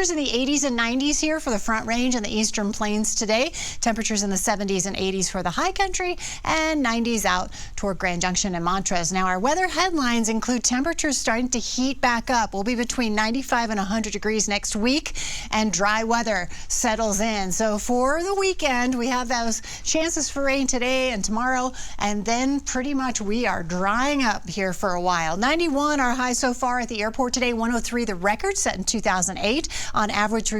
In the 80s and 90s here for the Front Range and the Eastern Plains today. Temperatures in the 70s and 80s for the high country and 90s out toward Grand Junction and Montrose. Now our weather headlines include temperatures starting to heat back up. We'll be between 95 and 100 degrees next week and dry weather settles in. So for the weekend we have those chances for rain today and tomorrow, and then pretty much we are drying up here for a while. 91 our high so far at the airport today, 103 the record set in 2008. On average,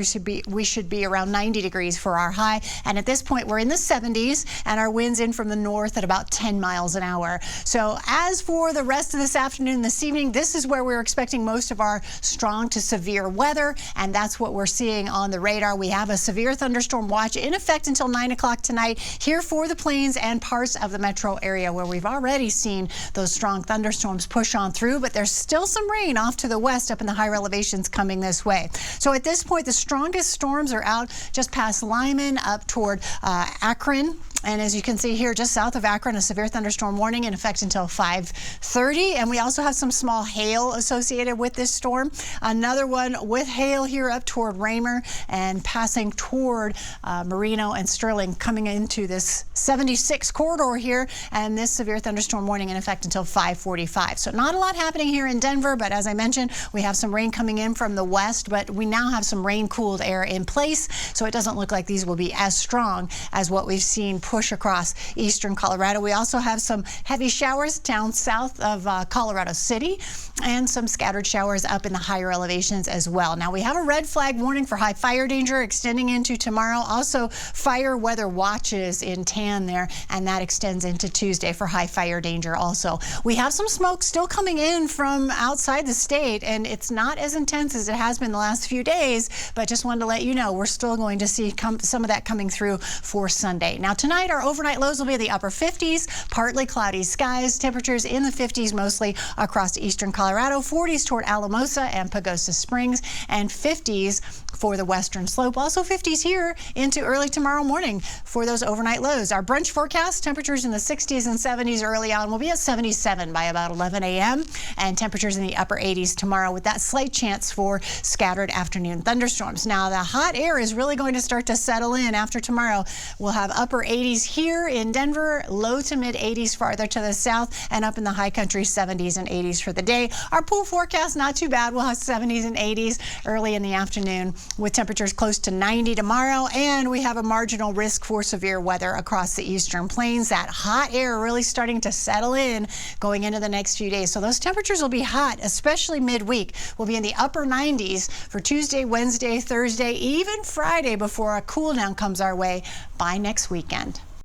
we should be around 90 degrees for our high. And at this point, we're in the 70s and our winds in from the north at about 10 miles an hour. So as for the rest of this afternoon and this evening, this is where we're expecting most of our strong to severe weather. And that's what we're seeing on the radar. We have a severe thunderstorm watch in effect until 9 o'clock tonight here for the plains and parts of the metro area where we've already seen those strong thunderstorms push on through. But there's still some rain off to the west up in the higher elevations coming this way. So at this point, the strongest storms are out just past Lyman up toward Akron. And as you can see here, just south of Akron, a severe thunderstorm warning in effect until 5:30. And we also have some small hail associated with this storm. Another one with hail here up toward Raymer and passing toward Marino and Sterling, coming into this 76 corridor here. And this severe thunderstorm warning in effect until 5:45. So not a lot happening here in Denver, but as I mentioned, we have some rain coming in from the west, but we now have some rain-cooled air in place. So it doesn't look like these will be as strong as what we've seen push across eastern Colorado. We also have some heavy showers down south of Colorado City and some scattered showers up in the higher elevations as well. Now we have a red flag warning for high fire danger extending into tomorrow. Also fire weather watches in tan there, and that extends into Tuesday for high fire danger also. We have some smoke still coming in from outside the state, and it's not as intense as it has been the last few days, but just wanted to let you know we're still going to see some of that coming through for Sunday. Now tonight our overnight lows will be in the upper 50s, partly cloudy skies, temperatures in the 50s mostly across eastern Colorado, 40s toward Alamosa and Pagosa Springs, and 50s for the western slope. Also 50s here into early tomorrow morning for those overnight lows. Our brunch forecast, temperatures in the 60s and 70s early on. We'll be at 77 by about 11 a.m. and temperatures in the upper 80s tomorrow with that slight chance for scattered afternoon thunderstorms. Now the hot air is really going to start to settle in after tomorrow. We'll have upper 80s here in Denver, low to mid 80s farther to the south, and up in the high country 70s and 80s for the day. Our pool forecast not too bad. We'll have 70s and 80s early in the afternoon with temperatures close to 90 tomorrow, and we have a marginal risk for severe weather across the eastern plains. That hot air really starting to settle in going into the next few days. So those temperatures will be hot, especially midweek. We'll be in the upper 90s for Tuesday, Wednesday, Thursday, even Friday before a cool down comes our way by next weekend.